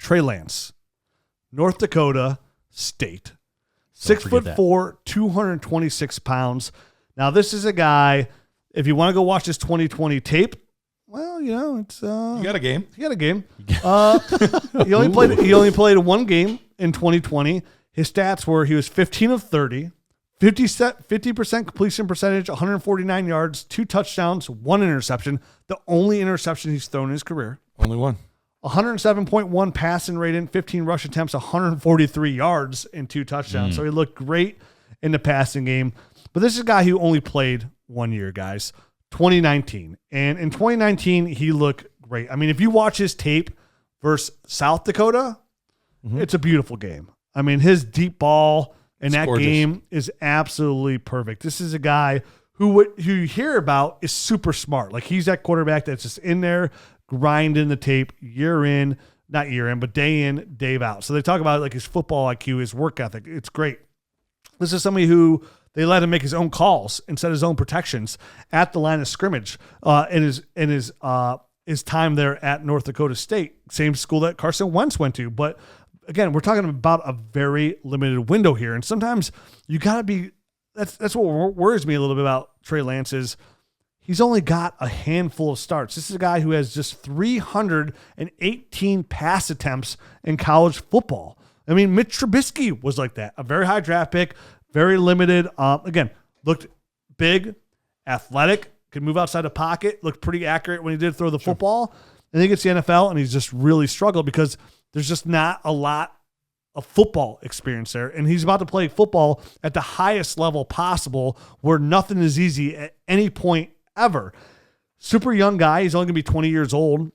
Trey Lance, North Dakota State, 6'4", 226 pounds. Now, this is a guy, if you want to go watch his 2020 tape, well, it's you got a game. He only played one game in 2020. His stats were he was 15 of 30, 50% completion percentage, 149 yards, 2 touchdowns, 1 interception. The only interception he's thrown in his career. Only one. 107.1 passing rating, 15 rush attempts, 143 yards, and 2 touchdowns. So he looked great in the passing game. But this is a guy who only played 1 year, guys. 2019. And in 2019, he looked great. I mean, if you watch his tape versus South Dakota, it's a beautiful game. I mean, his deep ball in that game is absolutely perfect. This is a guy who you hear about is super smart. Like, he's that quarterback that's just in there grinding the tape not year in, but day in, day out. So they talk about like his football IQ, his work ethic. It's great. This is somebody who they let him make his own calls and set his own protections at the line of scrimmage in his time there at North Dakota State, same school that Carson Wentz went to. But again, we're talking about a very limited window here, and sometimes you got to be. That's what worries me a little bit about Trey Lance is he's only got a handful of starts. This is a guy who has just 318 pass attempts in college football. I mean, Mitch Trubisky was like that, a very high draft pick. Very limited. Again, looked big, athletic, could move outside the pocket, looked pretty accurate when he did throw the football. And then he gets the NFL, and he's just really struggled because there's just not a lot of football experience there. And he's about to play football at the highest level possible where nothing is easy at any point ever. Super young guy. He's only going to be 20 years old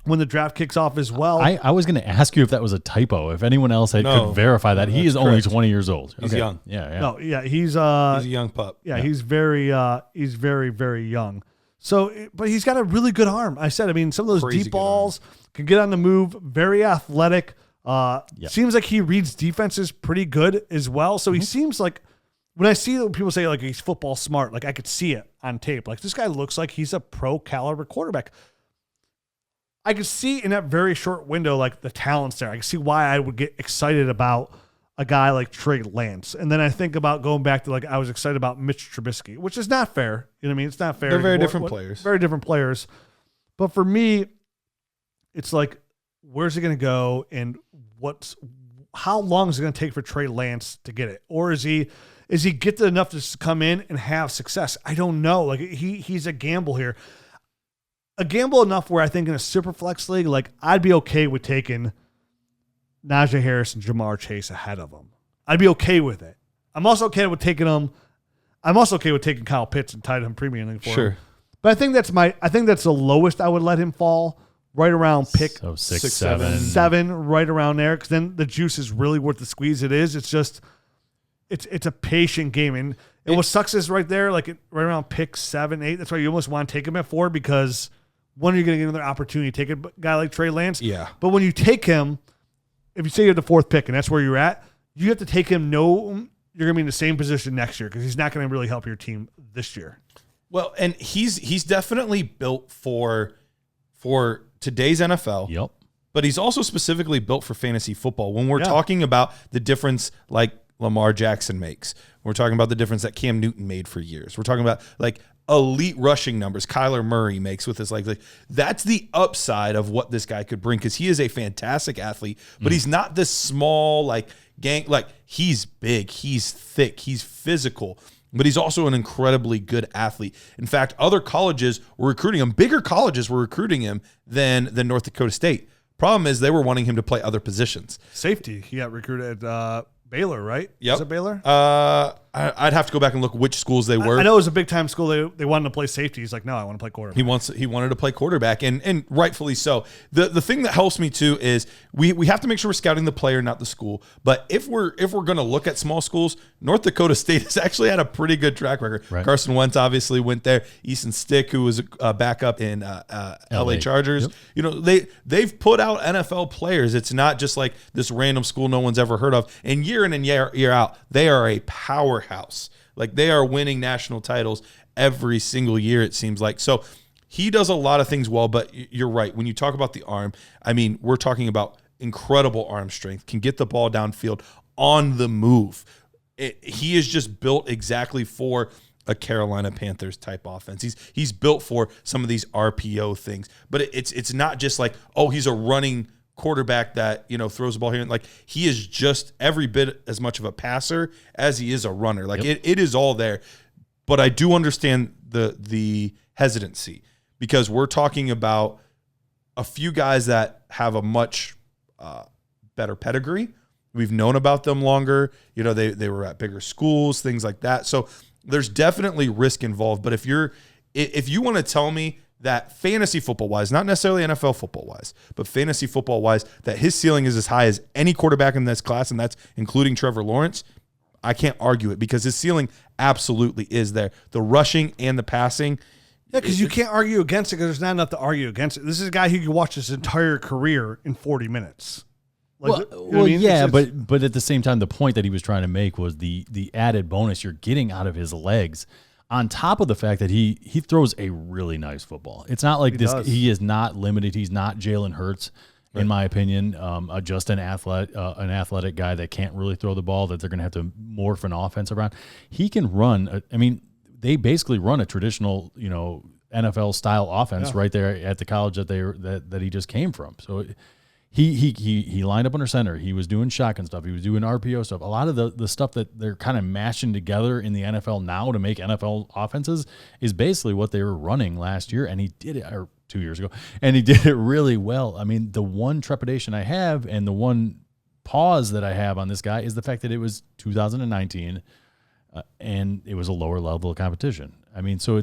when the draft kicks off as well. I was going to ask you if that was a typo. If anyone else could verify that. He is only 20 years old. He's young. Yeah. No, yeah, he's a young pup. Yeah, he's very, very young. So, but he's got a really good arm. I mean, some of those deep balls can get on the move. Very athletic. Seems like he reads defenses pretty good as well. So he seems like, when I see people say like he's football smart, like I could see it on tape. Like this guy looks like he's a pro caliber quarterback. I could see in that very short window, like the talents there. I can see why I would get excited about a guy like Trey Lance. And then I think about going back to like, I was excited about Mitch Trubisky, which is not fair. You know what I mean? It's not fair. They're very different players. Very different players. But for me, it's like, where's it going to go? And how long is it going to take for Trey Lance to get it? Or is he gifted enough to come in and have success? I don't know. Like he's a gamble here. A gamble enough where I think in a super flex league, like I'd be okay with taking Najee Harris and Jamar Chase ahead of him. I'd be okay with it. I'm also okay with taking them. I'm also okay with taking Kyle Pitts and tied him premium league for him. But I think that's the lowest I would let him fall, right around pick 6, 7, right around there. Because then the juice is really worth the squeeze. It is. It's just it's a patient game, and what sucks is right there, like right around pick 7, 8. That's why you almost want to take him at 4 because. When are you going to get another opportunity to take a guy like Trey Lance? Yeah. But when you take him, if you say you're the 4th pick and that's where you're at, you have to take him. You're going to be in the same position next year because he's not going to really help your team this year. Well, and he's definitely built for today's NFL. Yep. But he's also specifically built for fantasy football. When we're talking about the difference like Lamar Jackson makes, we're talking about the difference that Cam Newton made for years. We're talking about like elite rushing numbers Kyler Murray makes with his like that's the upside of what this guy could bring because he is a fantastic athlete, but he's not this small gang. Like he's big, he's thick, he's physical, but he's also an incredibly good athlete. In fact, other colleges were recruiting him. Bigger colleges were recruiting him than North Dakota State. Problem is they were wanting him to play other positions. Safety, he got recruited at Baylor, right? Yep. Is it Baylor? I'd have to go back and look which schools they were. I know it was a big time school. They wanted to play safety. He's like, no, I want to play quarterback. He wanted to play quarterback, and rightfully so. The thing that helps me too is we have to make sure we're scouting the player, not the school. But if we're going to look at small schools, North Dakota State has actually had a pretty good track record. Right. Carson Wentz obviously went there. Easton Stick, who was a backup in LA Chargers. Yep. You know, they've put out NFL players. It's not just like this random school no one's ever heard of. And year in and year out, they are a powerhouse. Like they are winning national titles every single year, it seems like. So he does a lot of things well, but you're right. When you talk about the arm, I mean, we're talking about incredible arm strength, can get the ball downfield on the move. He is just built exactly for a Carolina Panthers type offense. He's built for some of these RPO things, but it's not just like, oh, he's a running quarterback that, throws the ball here. And like, he is just every bit as much of a passer as he is a runner. Like it is all there, but I do understand the hesitancy because we're talking about a few guys that have a much better pedigree. We've known about them longer. They were at bigger schools, things like that. So there's definitely risk involved. But if you want to tell me that fantasy football wise, not necessarily NFL football wise, but fantasy football wise, that his ceiling is as high as any quarterback in this class, and that's including Trevor Lawrence, I can't argue it because his ceiling absolutely is there. The rushing and the passing. Yeah, because you can't argue against it because there's not enough to argue against it. This is a guy who could watch his entire career in 40 minutes. Like, yeah, but at the same time, the point that he was trying to make was the added bonus you're getting out of his legs, on top of the fact that he throws a really nice football. It's not like he is not limited. He's not Jalen Hurts, in my opinion, just an athletic guy that can't really throw the ball, that they're going to have to morph an offense around. He can run. They basically run a traditional, NFL style offense right there at the college that he just came from. So he lined up under center. He was doing shotgun stuff. He was doing RPO stuff. A lot of the stuff that they're kind of mashing together in the NFL now to make NFL offenses is basically what they were running last year, and he did it, or 2 years ago, and he did it really well. I mean, the one trepidation I have and the one pause that I have on this guy is the fact that it was 2019 and it was a lower level of competition. I mean, so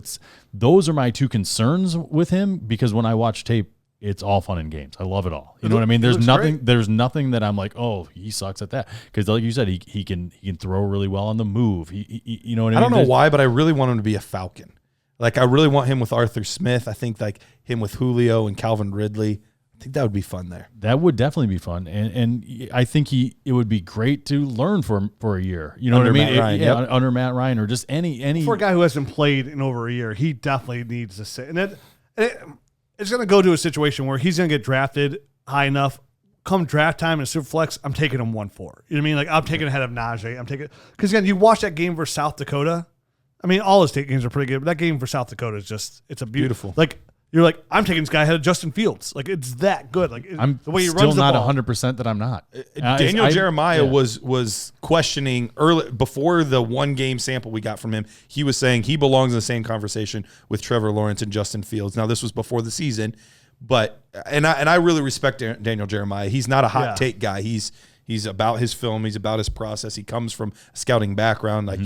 those are my two concerns with him, because when I watch tape, it's all fun and games. I love it all. You know what I mean? There's nothing that I'm like, oh, he sucks at that. Because like you said, he can throw really well on the move. You know what I mean? I don't know why, but I really want him to be a Falcon. Like, I really want him with Arthur Smith. I think like him with Julio and Calvin Ridley. I think that would be fun there. That would definitely be fun, and I think it would be great to learn for a year. You know under what I mean? Matt Ryan, Under Matt Ryan, or just any for a guy who hasn't played in over a year, he definitely needs to sit. And it's going to go to a situation where he's going to get drafted high enough. Come draft time in Superflex, I'm taking him 1-4. You know what I mean? Like, I'm taking ahead of Najee. Because again, you watch that game versus South Dakota. I mean, all his state games are pretty good, but that game for South Dakota is just, it's a beautiful. Like, you're like, I'm taking this guy ahead of Justin Fields. Like, it's that good. Like, I'm the way he still runs the not ball. 100% that I'm not. Daniel Jeremiah was questioning early before the one game sample we got from him. He was saying he belongs in the same conversation with Trevor Lawrence and Justin Fields. Now, this was before the season, but and I really respect Daniel Jeremiah. He's not a hot take guy. He's about his film. He's about his process. He comes from a scouting background. Like,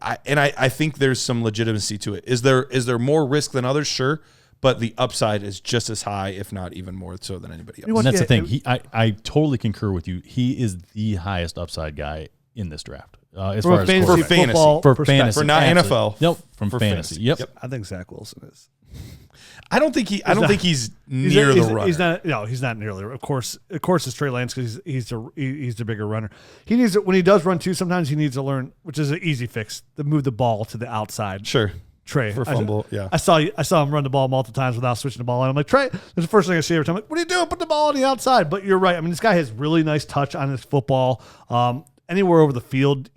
I think there's some legitimacy to it. Is there more risk than others? Sure. But the upside is just as high, if not even more so than anybody else. And that's the thing. I totally concur with you. He is the highest upside guy in this draft. As far as for fantasy. For not NFL. Nope. From fantasy. Yep. I think Zach Wilson is. I don't think he's near the runner. He's not nearly. Of course, it's Trey Lance because he's the bigger runner. He needs when he does run too. Sometimes he needs to learn, which is an easy fix, to move the ball to the outside. Sure. Trey for fumble, I saw him run the ball multiple times without switching the ball, and I'm like, Trey, that's the first thing I see every time. I'm like, what are you doing? Put the ball on the outside. But you're right. I mean, this guy has really nice touch on his football. Anywhere over the field,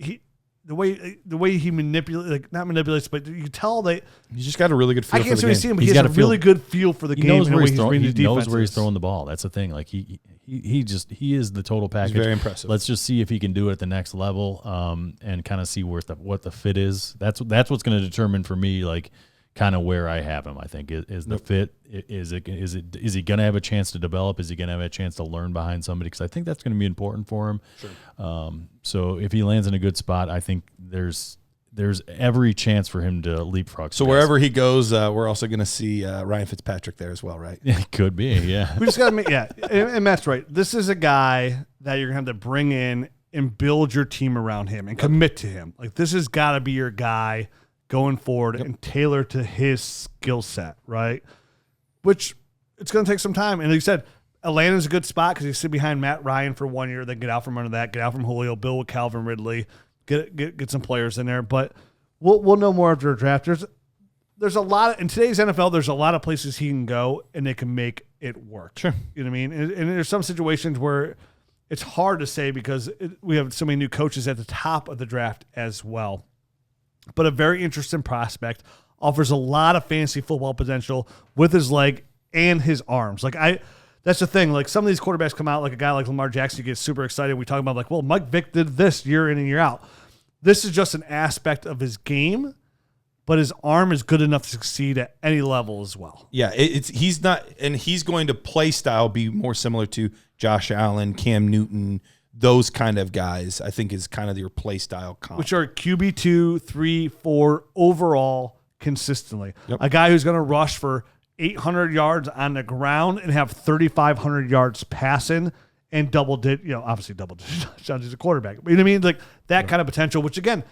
the way he manipulates, but you tell that he's just got a really good feel. I can't for the see game. him, but he has a really good feel for the game. He knows where he's throwing the ball. That's the thing. Like he is the total package. He's very impressive. Let's just see if he can do it at the next level, and kind of see what the fit is. That's what's going to determine for me, like, kind of where I have him. I think is the fit. Is he going to have a chance to develop? Is he going to have a chance to learn behind somebody? Because I think that's going to be important for him. Sure. So if he lands in a good spot, I think there's every chance for him to leapfrog. So wherever he goes, we're also going to see Ryan Fitzpatrick there as well, right? Yeah, it could be. Yeah. We just got to make and Matt's right. This is a guy that you're going to have to bring in and build your team around him and commit to him. Like, this has got to be your guy going forward and tailor to his skill set, right? Which it's going to take some time. And like you said, Atlanta's a good spot because you sit behind Matt Ryan for 1 year, then get out from under that, get out from Julio, build with Calvin Ridley, get some players in there. But we'll know more after the draft. There's a lot in today's NFL. There's a lot of places he can go, and they can make it worked. Sure. You know what I mean? And there's some situations where it's hard to say because we have so many new coaches at the top of the draft as well. But a very interesting prospect, offers a lot of fantasy football potential with his leg and his arms. That's the thing. Like some of these quarterbacks come out, like a guy like Lamar Jackson, you get super excited. We talk about like, well, Mike Vick did this year in and year out. This is just an aspect of his game, but his arm is good enough to succeed at any level as well. Yeah, he's not, and he's going to play style be more similar to Josh Allen, Cam Newton, those kind of guys. I think is kind of your play style comp, which are QB 2, 3, 4 overall consistently. Yep. A guy who's going to rush for 800 yards on the ground and have 3,500 yards passing and obviously double digit touchdowns. He's a quarterback. You know what I mean? Like that kind of potential, which again,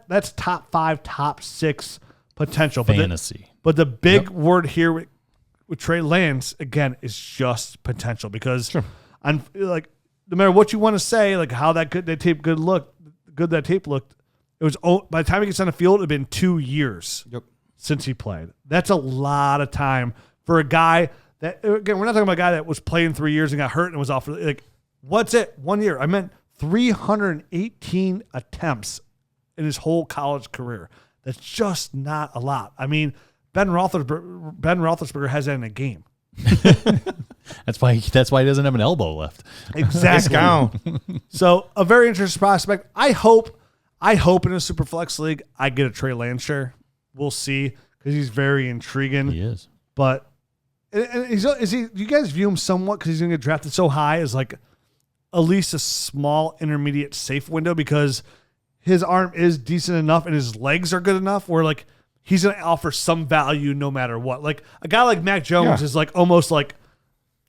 that's top 5, top 6 potential. Fantasy. But the big word here with Trey Lance, again, is just potential because I'm like, no matter what you want to say, like how that tape looked, it was by the time he gets on the field, it had been 2 years since he played. That's a lot of time for a guy that, again, we're not talking about a guy that was playing 3 years and got hurt and was off. Like, what's it? 1 year. I meant 318 attempts in his whole college career. That's just not a lot. I mean, Ben Roethlisberger has that in a game. That's why he doesn't have an elbow left. Exactly. So a very interesting prospect. I hope in a super flex league I get a Trey Lance share. We'll see because he's very intriguing. He is. But is he? Do you guys view him somewhat because he's going to get drafted so high as like at least a small intermediate safe window because his arm is decent enough and his legs are good enough where like he's going to offer some value no matter what. Like a guy like Mac Jones is like almost like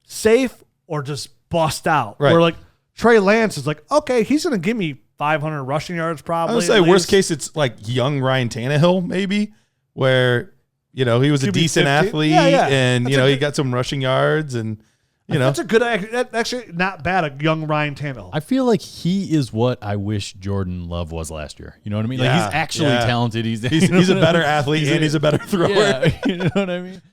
safe or just bust out. Right. Where like Trey Lance is like, okay, he's going to give me 500 rushing yards probably. I would say worst case it's like young Ryan Tannehill maybe where, he was a decent 15. athlete and, he got some rushing yards and, That's a good, actually not bad, a young Ryan Tannehill. I feel like he is what I wish Jordan Love was last year. You know what I mean? Like he's actually talented. He's a better athlete and he's a better thrower. Yeah, you know what I mean?